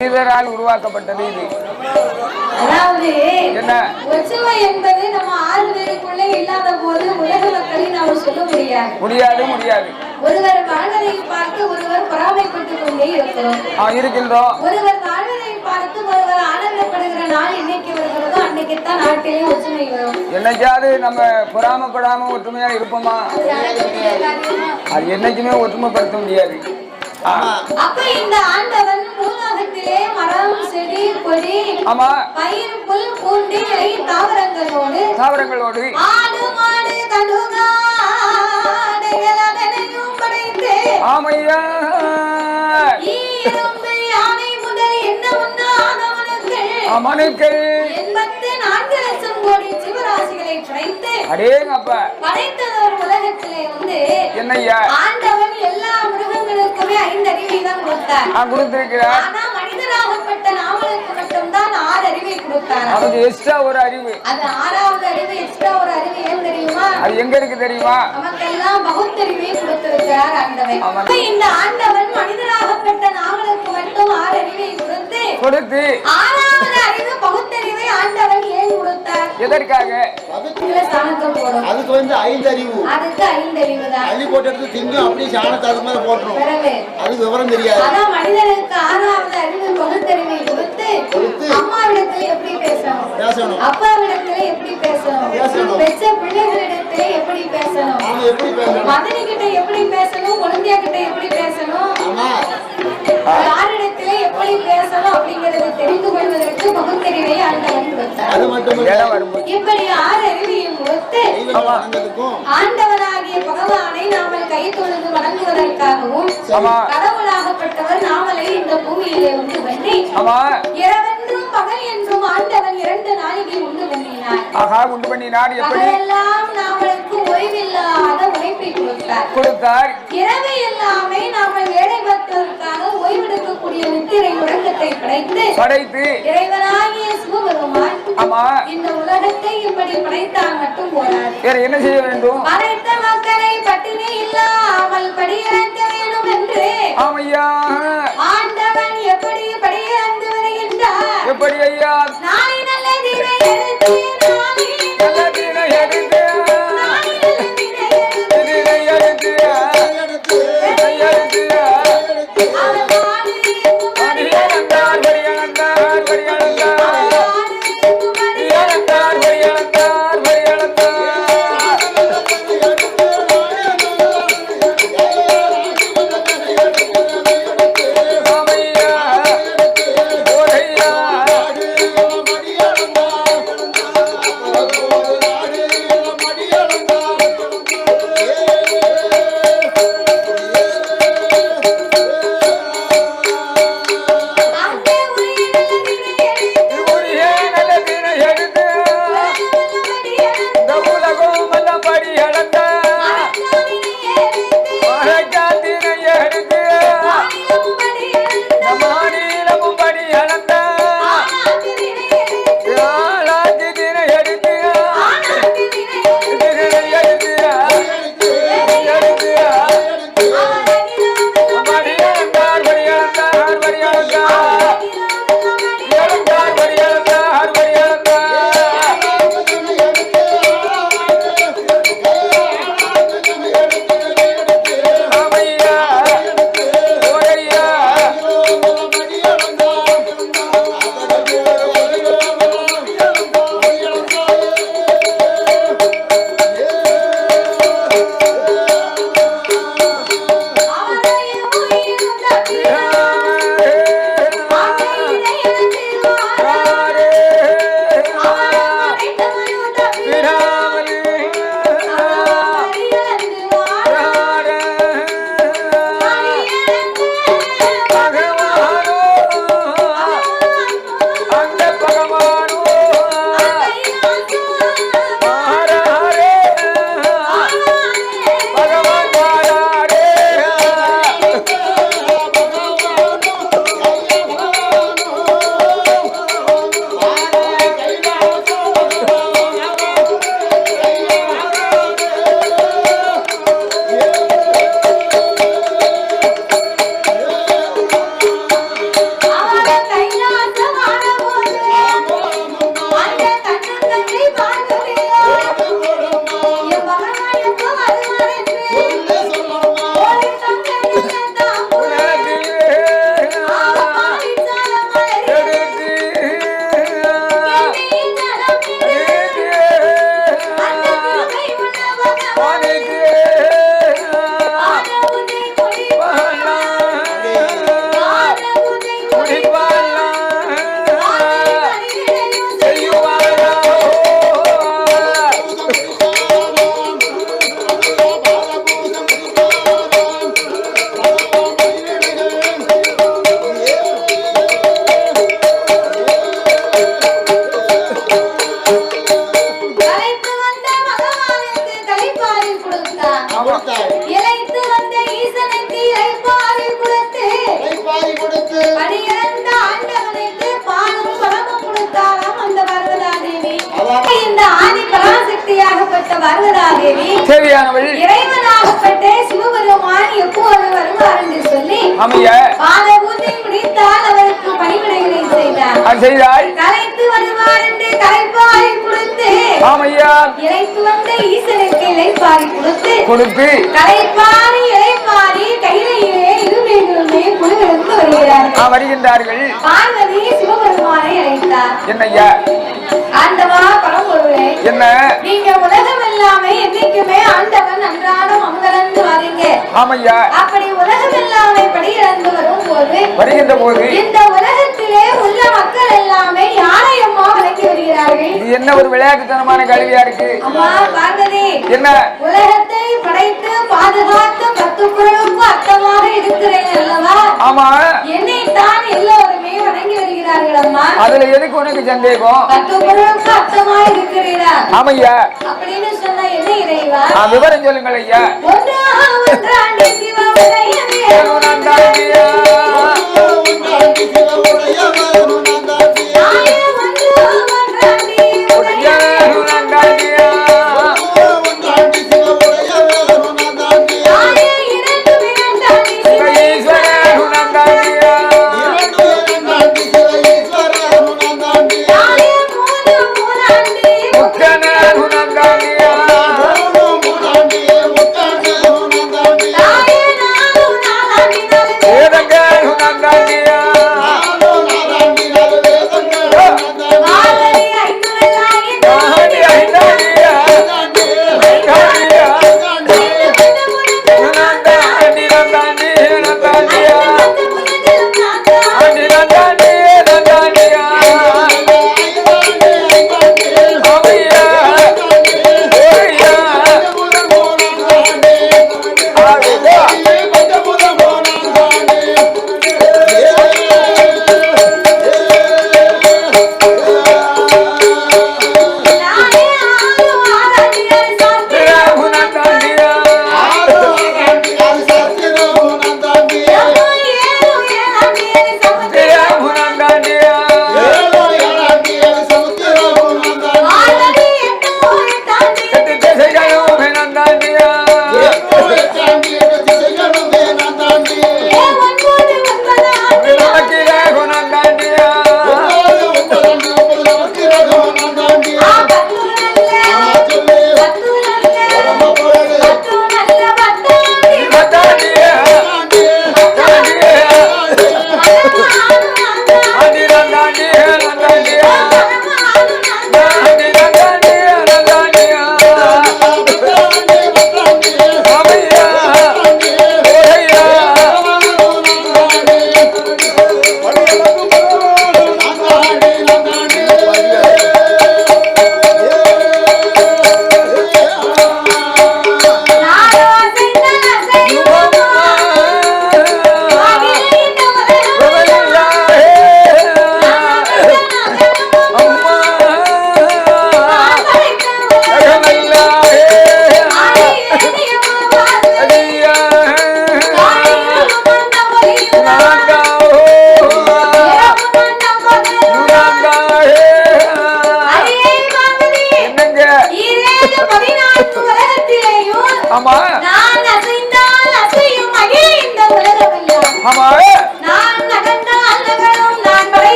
மனிதரால் உருவாக்கப்பட்டது இது. அதாவது என்ன ஒற்றுமை என்பது நம்ம 6 பேருக்குள்ளே இல்லாத போது உலக மக்களை நாம சொல்ல முடியாது. ஒருவர் வாழ்வதை பார்த்து ஒருவர் பொறாமைப்பட்டுக் கொண்டே இருக்கின்றோம். ஒருவர் வாழ்வதை பார்த்து ஒருவர் ஆனந்தப்படுகிற நாள் இன்னைக்கு வருகிறதோ அன்னைக்குத்தான் நாட்டிலே ஒற்றுமை வரும். என்னைக்காவது நம்ம பொறாமப்படாம ஒற்றுமையா இருப்போமா? அது என்னைக்குமே ஒற்றுமைப்படுத்த முடியாது. அப்ப இந்த ஆண்டவன் பூலோகத்திலே மரம் செடி கொடி பயிர் புல் பூண்டு இலை தாவரங்களோடு ஆடு மாடு கழுகாடைகளையும் படைத்து ஆமையா யானை முதல் என்ன உண்ணாதவனுக்கு 84 லட்சம் கோடி ஜீவராசிகளை படைத்து படைத்ததொரு உலகத்திலே என்னையா ஆண்டவன் எல்லா மிருகங்களுக்குமே 5 அறிவை தான் கொடுத்தார். ஆனா மனிதராகப்பட்ட நாமளுக்கு மட்டும்தான் 6 அறிவை கொடுத்தார். அது எக்ஸ்ட்ரா ஒரு அறிவு. அது 6வது அறிவு எக்ஸ்ட்ரா ஒரு அறிவு ஏன் தெரியுமா? அது எங்க இருக்கு தெரியுமா? நமக்கெல்லாம் பகுத்தறிவை கொடுத்திருக்கிறார் ஆண்டவன். இந்த ஆண்டவன் மனிதராகப்பட்ட நாமளுக்கு மட்டும் 6 அறிவை கொடுத்து 6வது அறிவு பகுத்தறிவை ஆண்டவன் ஏன் கொடுத்தார்? எதற்காக? அதுக்கு 5 அறிவு. அதுக்கு 5 அறிவு தான். அள்ளி போட்டு திங்க அப்படியே சாணத்தை அது மேல போட்டுரும். அது விவரம் தெரியாது. அதான் மனிதனுக்கு 6வது அறிவு பகுத்தறிவை கொடுத்து அம்மாவிடத்துல எப்படி பேசணும், அப்பாவிடத்துல எப்படி பேசணும், பெற்ற பிள்ளைகளிடத்துல எப்படி பேசணும், மதனி கிட்ட எப்படி பேசணும், குழந்தையா கிட்ட எப்படி பேசணும், யாரிடத்துல எப்படி பேசணும் அப்படிங்கறது தெரிந்து கொள்வதற்கு பகுத்தறிவை ஆண்டவன் கொடுத்தார். இப்படி 6 அறிவையும் கொடுத்து ஆண்டவனாகிய பகவானை நாமல் கை தொழுது வணங்குவதற்காகவும் கடவுளாகப்பட்டவர் நாமலை இந்த பூமியிலே உண்டு பண்ணி இரவென்றும் பகல் என்றும் ஆண்டவன் 2 நாளிகை உண்டு பண்ணினார். அதெல்லாம் நாமளுக்கு ஓய்வில்லாத உழைப்பை கொடுத்தார். இரவை எல்லாமே நாமல் வேலை பார்ப்பதற்காக ஓய்வெடுக்கக்கூடிய நித்திரை உறக்கத்தை படைத்து இறைவனாகிய சிவபெருமான் இந்த உலகத்தை இப்படி படைத்தால் மட்டும் போராது. என்ன செய்ய வேண்டும்? படைத்த மக்களை பட்டினி இல்லாமல் படியிறக்க வேண்டும் என்று ஆண்டவன் எப்படி படியிறந்து வருகின்றார்? எப்படி ஐயா? நாளை நல்ல தீனை எடுத்து வந்த பார்வதா தேவி தேவியானவள் இறைவனாகப்பட்ட சிவபெருமான் எப்போது வருவார் என்று சொல்லி அமைய பாத பூஜை முடித்தால் அவருக்கு பணிவிடைகளை செய்தார். செய்தாள். கலைத்து வருவார் என்று கலைப்பாறை கொடுத்து ஆமையா இறைத்து வந்த ஈசனுக்கு இலைப்பாறை கொடுத்து கலைப்பாறை இலைப்பாறை கையிலேயே இருமைகளுமே குழுவிலிருந்து வருகின்றார்கள். பார்வதி சிவபெருமானை அழைத்தார். என்னையா ஆண்டவா பரம்பொருளே, என்ன நீங்க உலகம் எல்லாமே என்னைக்குமே ஆண்டவன் அன்றாடம் அமர்ந்து வரீங்க. ஆமையா அப்படி உலகம் எல்லாமே படி இழந்து வருகின்ற போது இந்த உலகத்திலே உள்ள மக்கள் எல்லாமே யாரை அம்மா வணங்கி வருகிறார்கள்? இது என்ன ஒரு விளையாட்டுத்தனமான கல்வியா இருக்கு? அம்மா பார்வதி, என்ன உலகத்தை படைத்து பாதுகாத்து 10 குறளுக்கு அர்த்தமாக இருக்கிறேன் அல்லவா? ஆமா, என்னைத்தான் எல்லோருமே வணங்கி வருகிறார்கள் அம்மா. அதுல எதுக்கு உனக்கு சந்தேகம்? 10 குறளுக்கு அர்த்தமாக இருக்கிறீரா? ஆமையா அப்படின்னு சொன்னா என்ன இறைவா? விவரம் சொல்லுங்கள் ஐயா. ஒன்றாண்டி சிவமுடையவே நந்தாண்டியா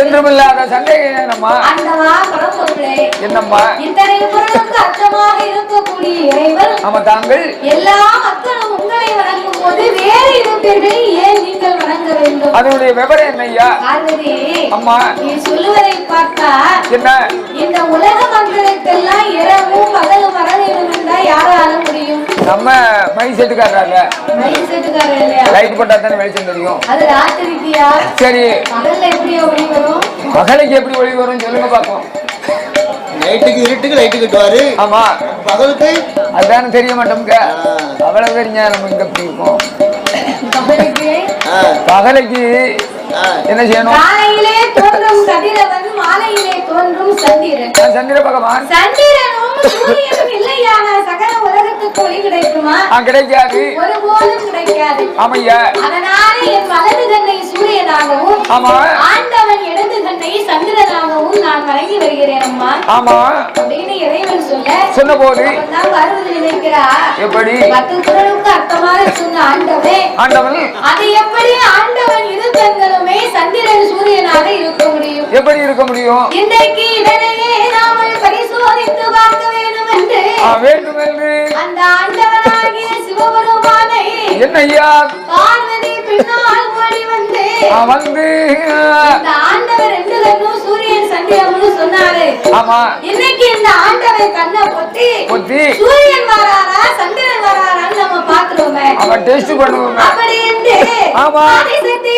என்றுமில்லாத சந்தேகம் என்னம்மா? இத்தனை பொருளுக்கு அர்த்தமாக இருக்கக்கூடிய இறைவன் ஆமா, தாங்கள் எல்லா மக்களும் உங்களை வணங்கும் போது வேறு இருப்பீர்கள், ஏன் நீங்கள் வணங்க வேண்டும்? அதனுடைய விவரம் என்னையா? பார்வதி, அம்மா, நீ சொல்லுவதை பார்த்தா என்ன இந்த உலக மக்களுக்கெல்லாம் இரவும் பகலும் வர வேண்டும் என்றா யாரால முடியும்? நம்ம மைக் செட்டுக்காரங்க மைக் செட்டுக்காரர் இல்லையா? லைட் போட்டா தானே வெளிச்சம் தெரியும். அது ராத்திரிக்கியா? சரி, பகல்ல எப்படி ஒளி வரும்? பகலுக்கு எப்படி ஒளி வரும் சொல்லுங்க பாப்போம். நைட்டுக்கு இருட்டுக்கு லைட்டு கட்டுவாரு. ஆமா, பகலுக்கு அதான தெரிய மாட்டோம்ங்க. அவ்வளவு தெரிஞ்சா நம்ம இங்க எப்படி இருக்கும்? பகலுக்கு என்ன செய்யணும்? காலையிலே தோன்றும் கதிரவன், மாலையிலே தோன்றும் சந்திரன். சந்திர பகவான் சந்திரனும் சூரியனும் இல்லையான சகல உலகத்துக்கு ஒளி கிடைக்குமா? கிடைக்காது, ஒருபோதும் கிடைக்காது. ஆமையா. அதனால என் வலது கண்ணை சூரியனாகவும், ஆமா, ஆண்டவன் இடது கண்ணை சந்திரனாகவும் நான் வணங்கி வருகிறேன் அம்மா. ஆமா அப்படின்னு இறைவன் சொன்ன போது வருவது நினைக்கிறா. எப்படி 10 குறளுக்கு அர்த்தமாக சொன்ன ஆண்டவன் அது எப்படி ஆண்டவன் இரு கண்களுமே சந்திரன் சூரியனாக இருக்க முடியும்? எப்படி இருக்க முடியும்? இன்றைக்கு இதனையே நாமல் பரிசோதித்து பார்க்க வேண்டும் என்று அந்த ஆண்டவனாகிய சிவபெருமானை என்னையா பார்வதி பின்னால் ஓடி வந்து இந்த ஆண்டவர் 2 கண்ணும் சூரியன் சந்திரன்னு சொன்னாரு. ஆமா, இன்னைக்கு இந்த ஆண்டவன் கண்ணை பொத்தி சூரியன் வராரா சந்திரன் வராரான்னு நம்ம பாக்குறோமே, அவன் டெஸ்ட் பண்ணுவோம். அப்படி என்று ஆமா, ஆதிசக்தி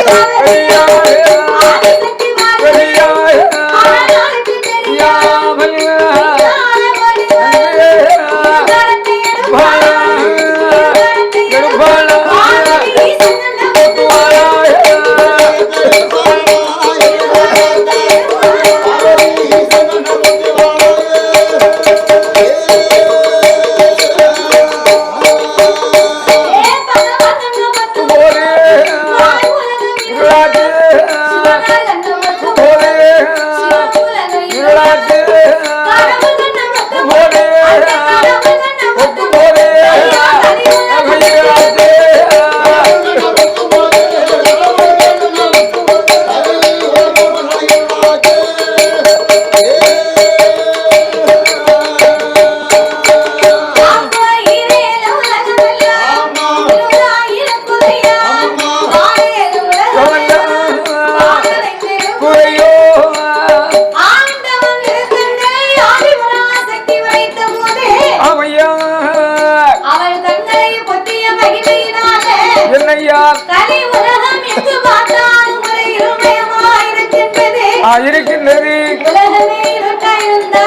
இருக்கின்றது. உலகமே இருட்டாயிருந்தா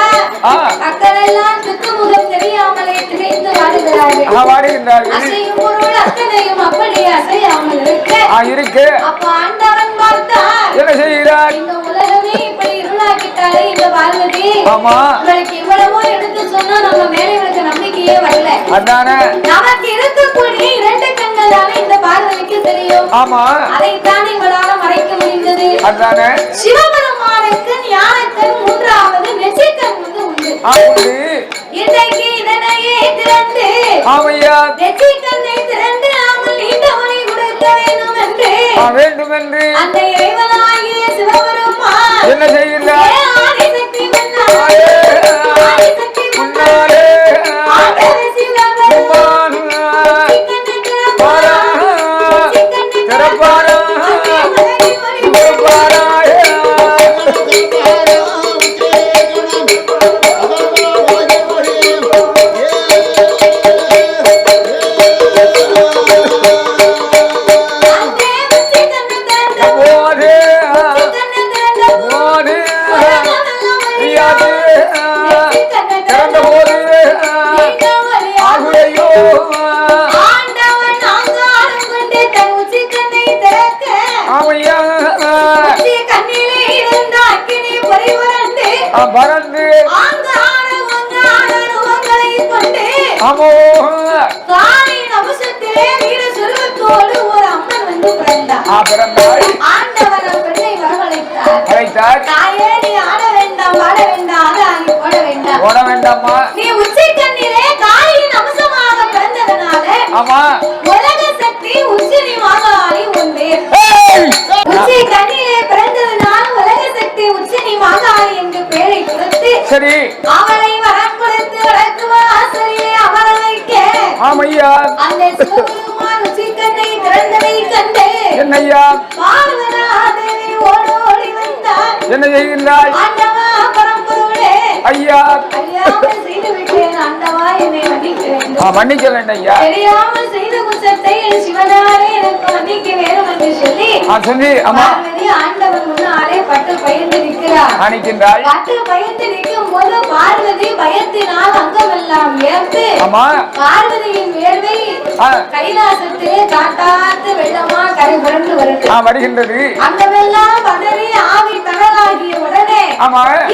அக்கறையெல்லாம் சுத்தமுகம் தெரியாமலே திகைத்து வாடுகிறார்கள். அசையும் பொருள் அத்தனையும் அப்படியே அசையாமல் இருக்கு. அப்ப ஆண்டவன் பார்த்தார், என்ன செய்கிறார்? இந்த உலகமே இப்படி இருளாக்கிட்டாலே இந்த பார்வதி உங்களுக்கு இவ்வளவோ எடுத்து சொன்னா நம்ம மேலே இவளுக்கு நம்பிக்கையே வரல. அதானே நமக்கு இருக்கக்கூடிய 2 கண்கள் தானே இந்த பார்வதிக்கு தெரியும். அதைத்தானே இவளால மறைக்க முடிந்தது. அதானே சிவபெருமானுக்கு ஞானக்கண் 3வது நெற்றிக்கண் உண்டு. இன்றைக்கு இதனையே திறந்து நெற்றிக்கண்ணை திறந்து நாமல் நீண்ட ஒளி கொடுக்க வேண்டும் என்று அந்த இறைவனாகிய சிவபெருமான் என்ன செய்கிறார்? ஆதிசக்தி முன்னாலே பறந்து காலின் அவசரத்திலே வீர சொருவத்தோடு ஒரு அம்மன் வந்து பிறந்தாள். ஆண்டவன் பெண்ணை வரவழைத்தார். தாயே, நீ ஆட வேண்டாம், பாட வேண்டாம், ஆடி போட வேண்டாமா. நீ உச்சி கண்ணிலே காலின் அம்சமாக பிறந்ததனால உலக சக்தி உச்சினி மாகாளி உண்டு. உச்சி கண்ணிலே பிறந்ததனால் உலக சக்தி உச்சினி மாகாளி என்று பெயரை கொடுத்து அவளை வரம் கொடுத்து வளர்க்குவ ஆசிரியை அமர வைக்க அந்த சிவபெருமான் உச்சி கண்ணை திறந்ததை கண்டு பார்வதாதேவி ஓடோடி வந்தார். என்ன செய்கின்றாய்? ஆண்டவா பரம்பொருளே, ஐயா செய்து விட்டேன். ஆண்டவா என்னை மன்னிக்க வேண்டும். மன்னிக்க வேண்டும் ஐயா. தெரியாமல் செய்த குற்றத்தை என் சிவனாரே எனக்கு மன்னிக்க வேண்டும் என்று சொல்லி சொல்லி பார்வதி ஆண்டவன் முன்னாலே பட்டு பயந்து நிற்கிறார். நிற்கின்றாள். பட்டு பயந்து நிற்கும் போது பார்வதி பயத்தினால் அங்கமெல்லாம் ஏற்று பார்வதியின் வேர்வை கைலாசத்திலே காட்டாத்து வெள்ளமா கரை புரண்டு வருகின்றது. அங்கமெல்லாம் பதறி ஆவி தகலாகிய உடனே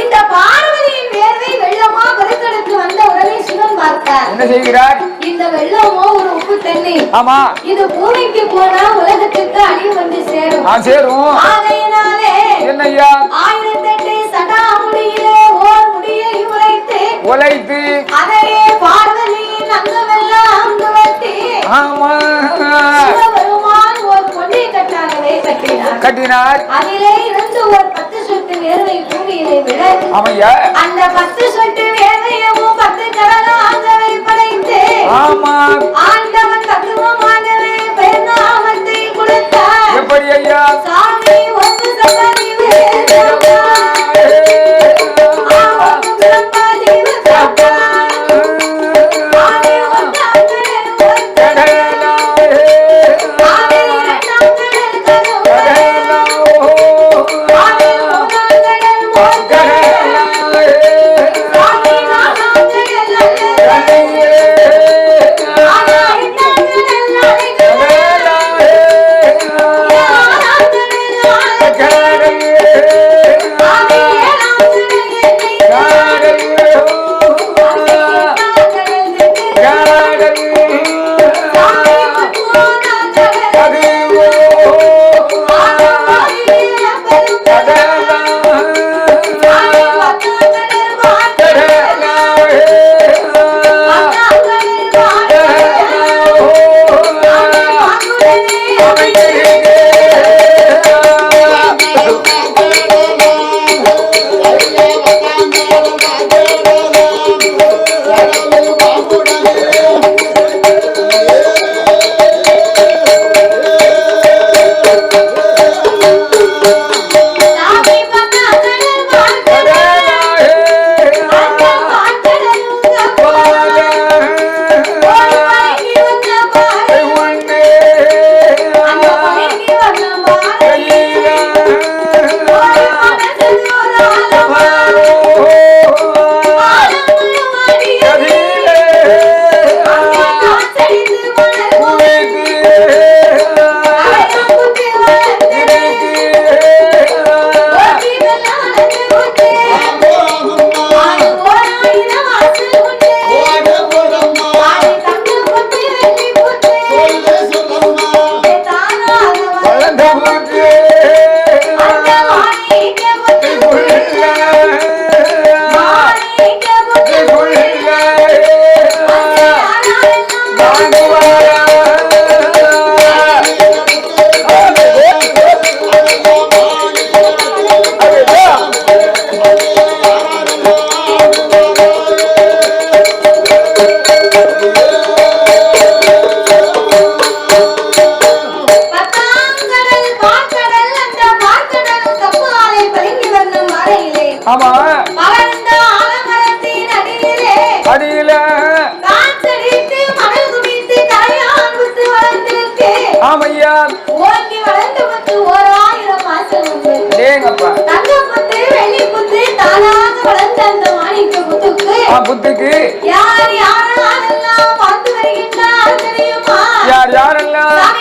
இந்த பார்வதியின் வேர்வை வெள்ளமா பெருக்கெடுத்து வந்த உடனே சிவன் பார்த்தார். என்ன செய்கிறார்? இந்த வெள்ளமோ ஒரு உப்பு தண்ணி. இது பூமிக்கு போனா உலகத்துக்கு அழிவு வந்து சேரும். ஆகையினாலே என்னையா 1008 சடாமுடியிலே ஓர் முடியை உழைத்து அதையே பார்வதியின் அங்கமெல்லாம் துவட்டி சிவபெருமான் ஒரு பொன்னை கட்டினார். அதிலே இருந்து ஒரு 10 சொட்டு வேர்வை பூமியிலே விட அந்த 10 சொட்டு வேர்வையவும் 10 கடலாகவே படைத்து ஆண்டவன் தத்துவமாகவே பெருநாமத்தை கொடுத்தார். எப்படி ஐயா? சாமி ஒன்று சம்பதிவு புத்துக்கு யார் யாரெல்லாம் பார்த்து வருகின்றார் தெரியுமா? யார் யாரெல்லாம்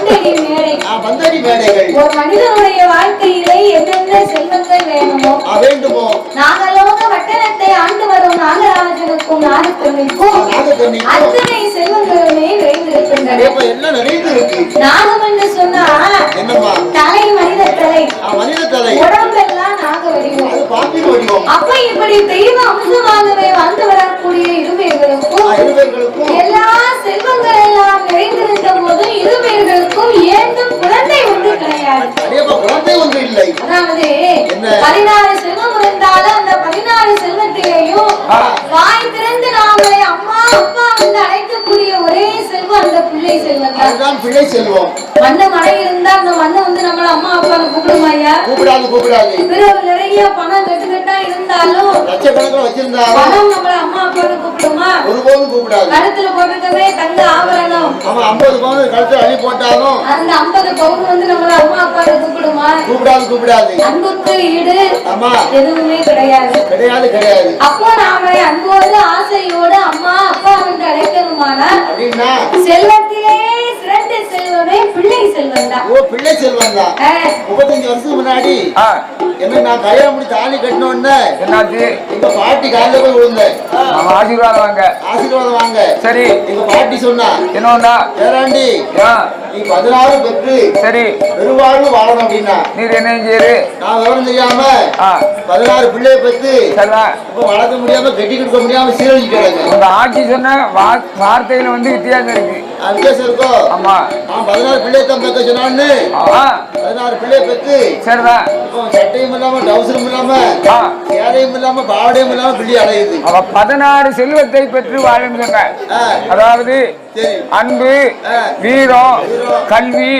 பந்தடி மேடை. பந்தடி மேடைகள். ஒரு மனிதனுடைய வாழ்க்கையிலே என்னென்ன செல்வங்கள் வேணுமோ வேண்டுமோ நாகலோக வட்டணத்தை ஆண்டு வரும் நாகராஜனுக்கும் நாகக்கண்ணிக்கும் அத்தனை செல்வங்களுமே நிறைந்திருக்கின்றன. என்ன நிறைந்திருக்கு? நாகம் என்று சொன்னா என்னம்மா? தலை மனித தலை. மனித தலை. உடம்பெல்லாம் நாக வடிவம். அது பாம்பின் வடிவம். அப்ப இப்படி தெய்வ அம்சமாகவே வாழ்ந்து வரக்கூடிய இருவேர்களுக்கும் எல்லா செல்வங்கள் எல்லாம் நிறைந்திருந்த போது இருவேர்களுக்கும் ஏண்டும் குழந்தை ஒன்று கிடையாது. குழந்தை ஒன்று இல்லை. அதாவது 16 செல்வம் இருந்தாலும் அந்த 16 செல்வத்திலேயும் வாய் திறந்து நாமளை அம்மா அப்பா வந்து அழைக்கக்கூடிய ஒரே செல்வம் அந்த பிள்ளை செல்வம் தான். பிள்ளை செல்வம். மண்ணு மழை இருந்தா அந்த மண்ணை வந்து நம்மள அம்மா அப்பான்னு கூப்பிடுமா ஐயா? கூப்பிடாது. பிறகு நிறைய பணம் கட்டுக்கட்டா இருந்தாலும் லட்சக்கணக்கில் வச்சிருந்தாலும் பணம் நம்மள அம்மா அப்பான்னு கூப்பிடுமா? ஒருபோதும் கூப்பிடாது. கழுத்துல போட்டுக்கவே தங்க ஆபரணம் 50 பவுன் கழுத்துல அள்ளி போட்டாலும் அந்த 50 பவுன் வந்து நம்மள அம்மா அப்பான்னு கூப்பிடுமா? கூப்பிடாது. அன்புக்கு ஈடு எதுவுமே கிடையாது. அப்போ நாம அன்போடு ஆசையோடு அம்மா அப்பா என்று அழைக்கணுமானா செல்வத்திலே சிறந்த செல்வமே பிள்ளை செல்வம் தான். பிள்ளை செல்வம் தான். 35 வருஷத்துக்கு முன்னாடி என்ன நான் கல்யாணம் பண்ணி தாலி கட்டினோன்னு என்னாச்சு? எங்க பாட்டி காலையில போய் விழுந்தேன். ஆசீர்வாதம் வாங்க. சரி. எங்க பாட்டி சொன்னா என்னன்னா ஏராண்டி நீ 16 பெற்று சரி பெருவாழ்வு வாழணும் அப்படின்னா நீர் என்ன செய்யுது? நான் விவரம் தெரியாம 16 பிள்ளைய பெற்று இப்ப வளர்க்க முடியாம கட்டி கொடுக்க முடியாம சீரழிச்சு உங்க ஆட்சி சொன்ன வார்த்தையில வந்து வித்தியாசம் இருக்கு. வித்தியாசம் இருக்கும். ஆமா நான் 16 பிள்ளைய தான் பெற்க சொன்னான்னு 16 பிள்ளைய பெற்று சரிதான் சட்டையும் இல்லாம டவுசரும் இல்லாம சேரையும் இல்லாம பாவடையும் இல்லாம பிள்ளை அடையுது. அவ 16 செல்வத்தை பெற்று வாழும் சொன்ன. அதாவது அன்பு, வீரம், கல்வி,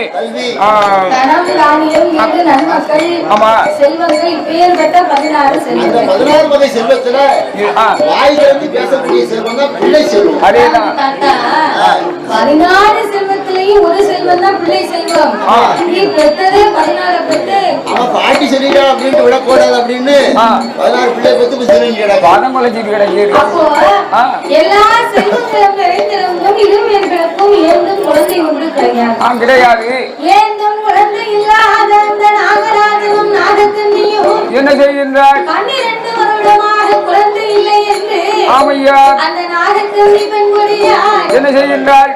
ஆமா செல்வங்கள் பேர் பெற்ற 16 செல்வங்கள். 16 வகை செல்வத்துல வாயிலிருந்து பேசக்கூடிய செல்வம் தான் பிள்ளை செல்வம். அதேதான் 16 செல்வத்திலேயும் ஒரு செல்வம் தான் பிள்ளை செல்வம். நீ பெற்றது 16 பெற்று அவன் பாட்டி சொல்லிட்டா அப்படின்னு விடக்கூடாது அப்படின்னு 16 பிள்ளை பெற்று சொல்லிட்டு பணம் முளைச்சிட்டு கிடையாது. அப்போ எல்லா செல்வங்களும் நிறைந்திருந்தும் இருவேர்களுக்கும் ஏந்தும் குழந்தை ஒன்று கிடையாது. ஏந்தும் குழந்தை இல்லாத அந்த நாகராஜனும் நாகக்கண்ணியும் என்ன செய்கின்றார்? 12 வருடமாக குழந்தை இல்லை என்று ஆமையா அந்த நாகக்கண்ணி பெண்குடியா என்ன செய்கின்றார்?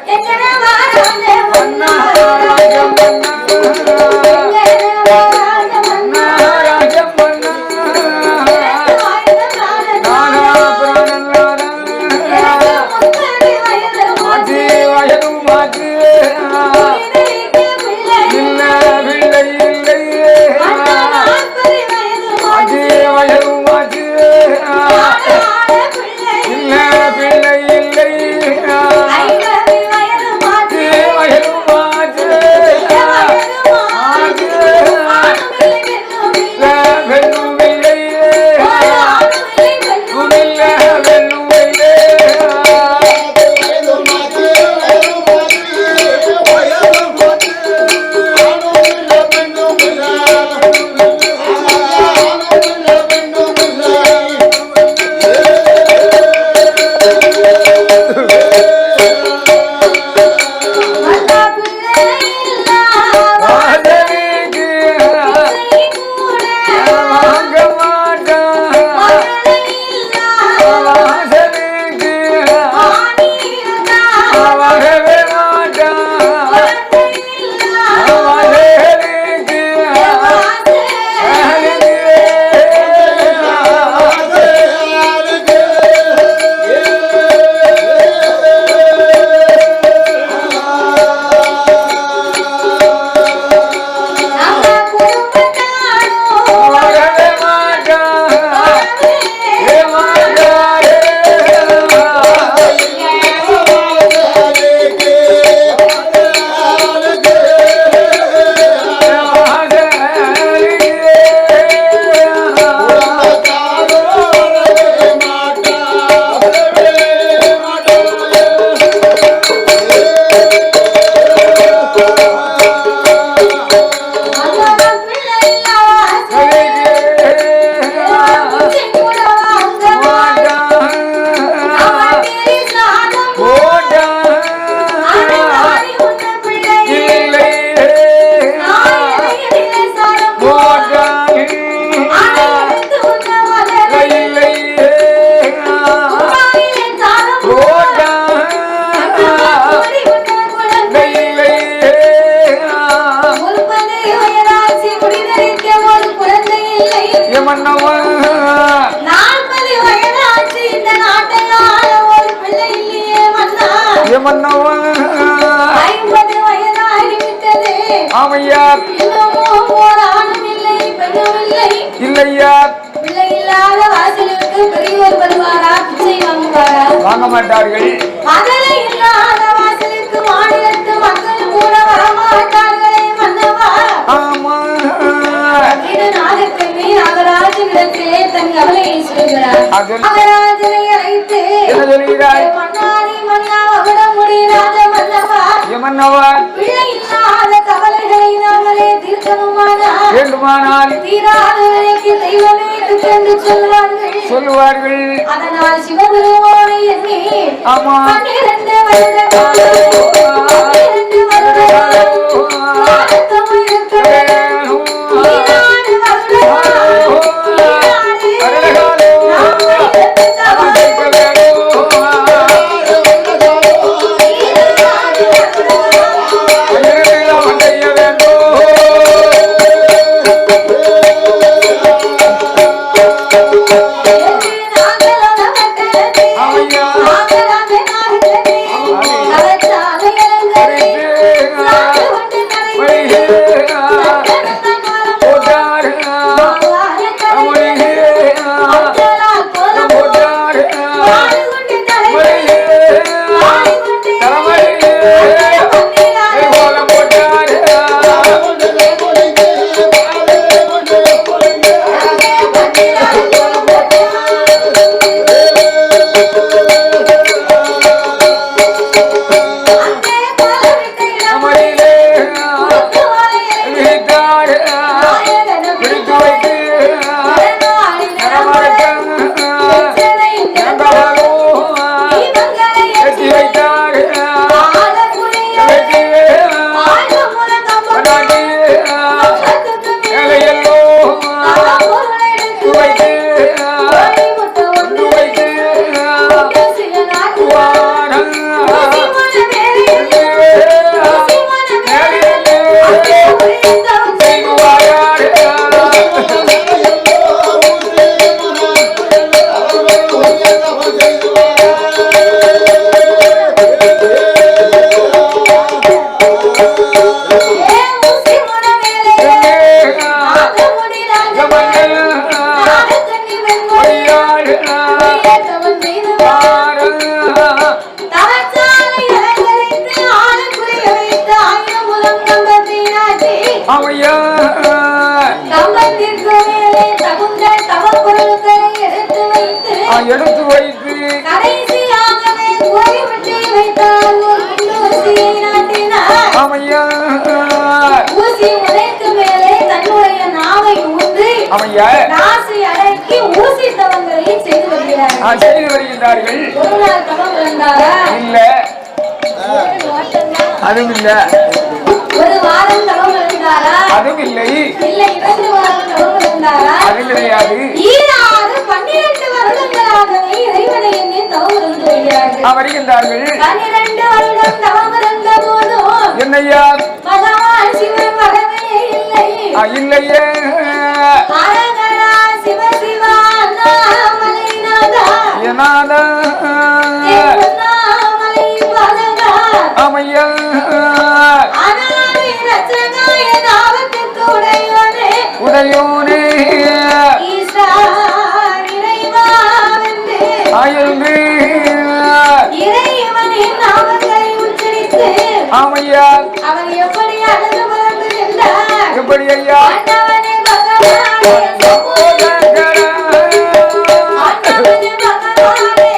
மன்னவன் 40 வயதாச்சு இந்த நாட்டையால ஒரு பிள்ளை இல்லையே மன்னா மன்னவன் 50 வயதாகிவிட்டது ஆமையா இன்னமும் ஒரு ஆணும் இல்லை பெண்ணும் இல்லை இல்லையா பிள்ளை இல்லாத வாசலுக்கு பெரியவர் வருவாரா பிச்சை வாங்குவாரா வாங்க மாட்டார்கள் மகளை இல்லாத வாசலுக்கு மாநிலத்து மக்கள் கூட வரமாட்டார்களே மன்னவா ஆமா இது நாகக்கண்ணி நாகராஜனிடத்திலே தன் கவலையை சொல்கிறார் நாகராஜனை அழைத்து என்ன சொல்கிறாய் மன்னாரி மன்னா அவட முடியாத மன்னவா மன்னவன் பிள்ளை இல்லாத கவலைகளை நாங்களே தீர்க்கணுமானால் வேண்டுமானால் தீராதவரைக்கு தெய்வமே என்று சொல்லுவார்கள் அதனால் சிவபெருமானை எண்ணி ஆமா 12 வருட காலம் 12 வருட காலம் எடுத்து வைத்து கடைசியாகவே கோயிலை வைத்தார் ஒரு ஊசியை நாட்டினார் ஆமையா ஊசி முனைக்கு மேலே தன்னுடைய நாவை ஊன்றி ஆமையா நாசி அடக்கி ஊசி தவங்களை செய்து வருகிறார்கள் செய்து வருகின்றார்கள் ஒரு நாள் தவம் இருந்தாரா இல்ல அதுவும் இல்ல ஒரு வாரம் தவம் இருந்தாரா அதுவும் இல்லை இல்ல 2 வாரம் தவம் இருந்தாரா அது கிடையாது 12 வருடங்களாகவே இறைவனை எண்ணி தவம் இருந்து வருகிறார்கள் 12 வருடம் தவம் இருந்த போதும் என்னையா பகவான் சிவன் வரவே இல்லை இல்லையே ஹரஹரா சிவ சிவா அண்ணாமலை நாதா ஏனாதா அண்ணாமலை பாலகா ஆமையா அனாதி ரச்சகாய நாவத்துக்கு உடையோனே ஈசா இறைவா வென்று ஆயல்மே இறைவனின் நாமங்களை உச்சரித்து ஆமையா அவன் எப்படி அழகு மறந்து சென்றார் எப்படி ஐயா ஆண்டவனே பகவானே சம்போதகரா ஆண்டவனே பகவானே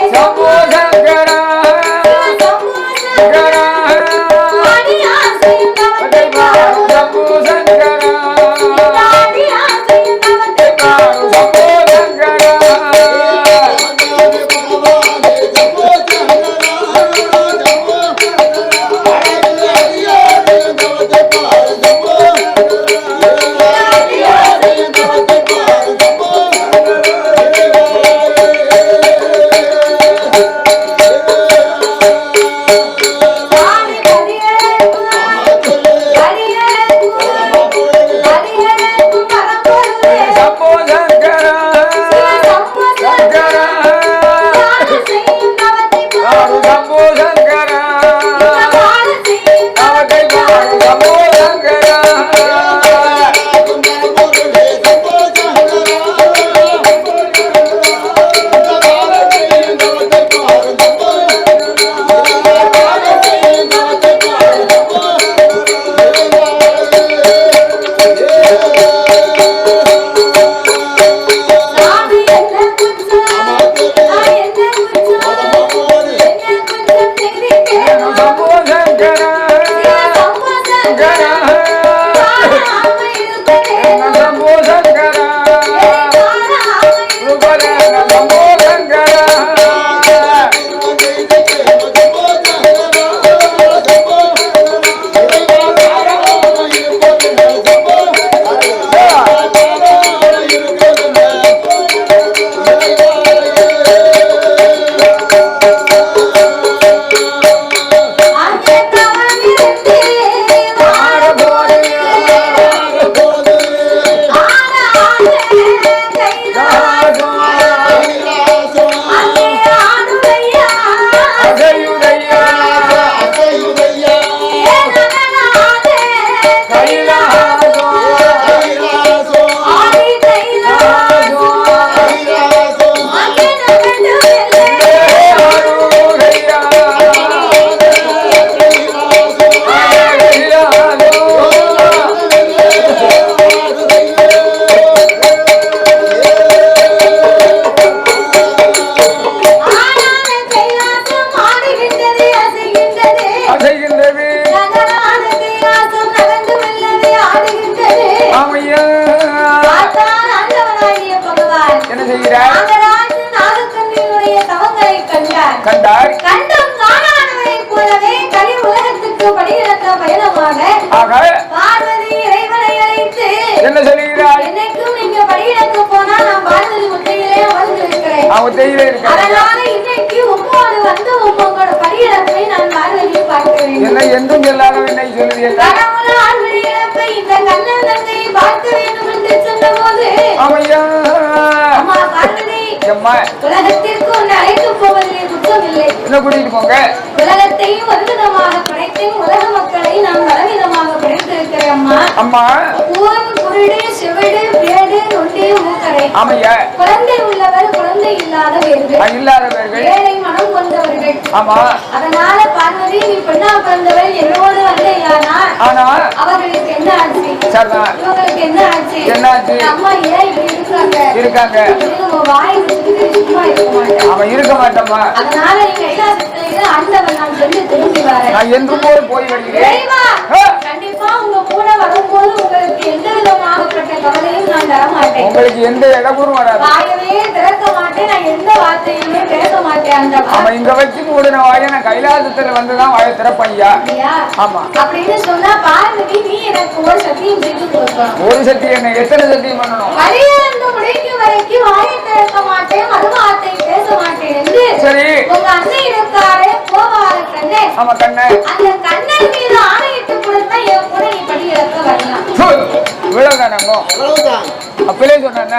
கண்டார். கண்டும் காணாதவரை போலவே கலி உலகத்துக்கு படியிறக்க பயணமாக பார்வதி இறைவனை அழைத்து என்ன சொல்லுகிறார்? என்னைக்கும் நீங்க படியிறக்க போனா நான் பார்வதி முத்தையிலே அமர்ந்திருக்கிறேன். அதனால இன்னைக்கு உம்மோடு வந்து உங்களோட படியிறப்பை நான் பார்வதியை பார்க்கிறேன். என்ன என்றும் சொல்லாத என்னை சொல்லுவீர்கள்? கடவுள் ஆழ்வழி இழப்பை இந்த கண்ணன் தங்கையை பார்க்க வேண்டும் என்று சொன்னபோது அம்மா பார்வதி உலகத்திற்கு ஒன்று அழைத்து போவதிலே குற்றமில்லை. கூட்டிட்டு போங்க. உலகத்தையும் ஒரு விதமாக படைத்தேன், உலக மக்களை நான் பலவிதமாக படைத்திருக்கிறேன் அம்மா. அம்மா ஊன் குருடு செவிடு வேடு நொண்டி மூக்கரை. ஆமையா. குழந்தை உள்ளவர் குழந்தை இல்லாதவர்கள் ஏழை மனம் கொண்டவர்கள். ஆமா. அதனால பார்வதி நீ பெண்ணா பிறந்தவர் என்னோடு வந்தையானா அவர்களுக்கு என்ன ஆச்சு? இவங்களுக்கு என்ன ஆச்சு? அம்மா ஏன் இப்படி இருக்காங்க? வாய் சும்மா இருக்க மாட்டேன். அவன் இருக்க மாட்டேம்மா. அதனால நீங்க கைலாசத்திலே ஆண்டவன் நான் சொல்லி திரும்பி வரேன். நான் என்றும் போய் வருகிறேன். கண்டிப்பா உங்க கூட வரும்போது உங்களுக்கு எந்த விதமாகப்பட்ட கவலையும் நான் தர மாட்டேன். உங்களுக்கு எந்த இடமும் வராது. வாயவே திறக்க மாட்டேன், நான் எந்த வார்த்தையுமே பேச மாட்டேன். அந்த அவன் இங்க வச்சு மூடின வாயை நான் கைலாசத்துல வந்துதான் வாயை திறப்பையா. ஆமா. அப்படின்னு சொன்னா பார்வதி நீ எனக்கு ஒரு சத்தியம் செய்து கொடுக்கணும். ஒரு சத்தியம் என்ன? எத்தனை சத்தியம் பண்ணணும்? கலியாண்டு முடிக்கும் வரைக்கும் வாயை திறக்க மாட்டேன், மறுவார்த்தை பேச மாட்டேன் என்று சரி உங்க அண்ணன் இருக்காரு கோபால கண்ணே. ஆமா கண்ணே. அந்த கண்ணன் மீது ஆணையிட்டு கொடுத்தா என் கூட நீ படி இறக்க வரலாம். இவ்வளவுதானோ? அப்பலே சொன்ன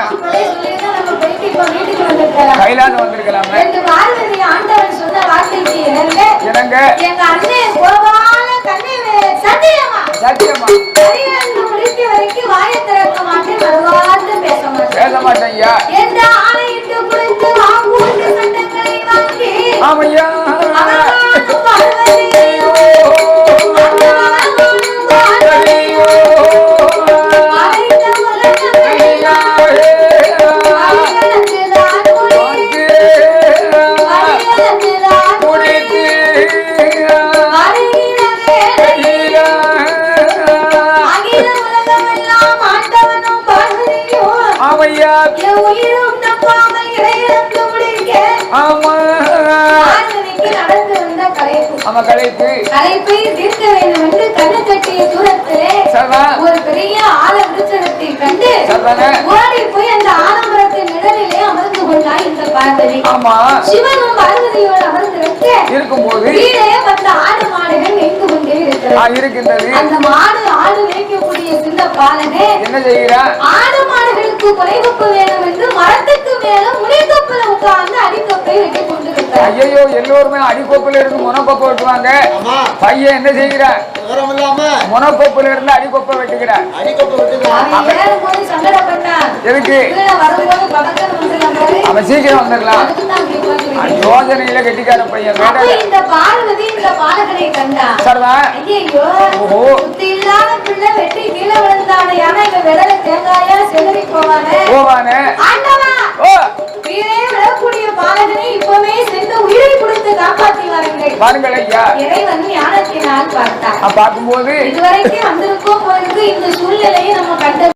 கைலாசம் வந்திருக்கலாம். பார்வதி ஆண்டவன் சொன்ன வார்த்தைக்கு இணங்க எங்க அண்ணன் கோபால கண்ணே சத்தியமா கலியாண்டு முடிக்க வரைக்கும் வாயை திறக்க மாட்டேன், மறுவார்த்தை பேச மாட்டேன் ஐயா என்ற ஆணையிட்டு கொடுத்து வாங்கூட்டு சட்டங்களை வாங்கி ஆமையா கலைப்பை தீர்க்க வேண்டும் என்று கண்ணு கட்டிய தூரத்திலே ஒரு பெரிய ஆலமரத்தை கண்டு ஓடி போய் அந்த ஆலமரத்தின் நிழலிலே அமர்ந்து கொண்டாய் இந்த பார்வதி. சிவனும் பார்வதியோடு அமர்ந்திருக்க இருக்கும்போது கீழே அந்த ஆடு மாடுகள் மேய்ந்து கொண்டே இருக்கிறது. அந்த மாடு ஆடு மேய்க்கக்கூடிய சின்ன பாலனே என்ன செய்கிறார்? ஆடு மாடுகளுக்கு குறைவப்பு வேணும் என்று மரத்துக்கு மேல முடிக்கப்புல உட்கார்ந்து அடிக்கப்பை வெட்டி கொண்டிருக்கிறார். ஐயோ எல்லோருமே அடிக்கோப்புல இருந்து முனக்கொப்பை வெட்டுவாங்க. பையன் என்ன செய்கிறார்? முனக்கொப்புல இருந்து அடிக்கொப்பை வெட்டுகிறார். எதுக்கு? அவன் சீக்கிரம் வந்துடலாம். யோசனையில கெட்டிக்கார பையன். இந்த பார்வதி இந்த பாலகனை கண்டா ஐயோ இல்லாத பிள்ளை வெட்டி கீழே விழுந்தானே, ஆனா இந்த விரல தேங்காயா செதறி போவானே. ஆண்டவா வீரே விழக்கூடிய பாலகனை இப்பவே சென்று உயிரை கொடுத்து காப்பாற்றி வாருங்கள். பாருங்கள் ஐயா. இறைவன் ஞானத்தினால் பார்த்தார். பார்க்கும்போது இதுவரைக்கும் வந்திருக்கோம் போயிருக்கு இந்த சூழ்நிலையை நம்ம கண்டு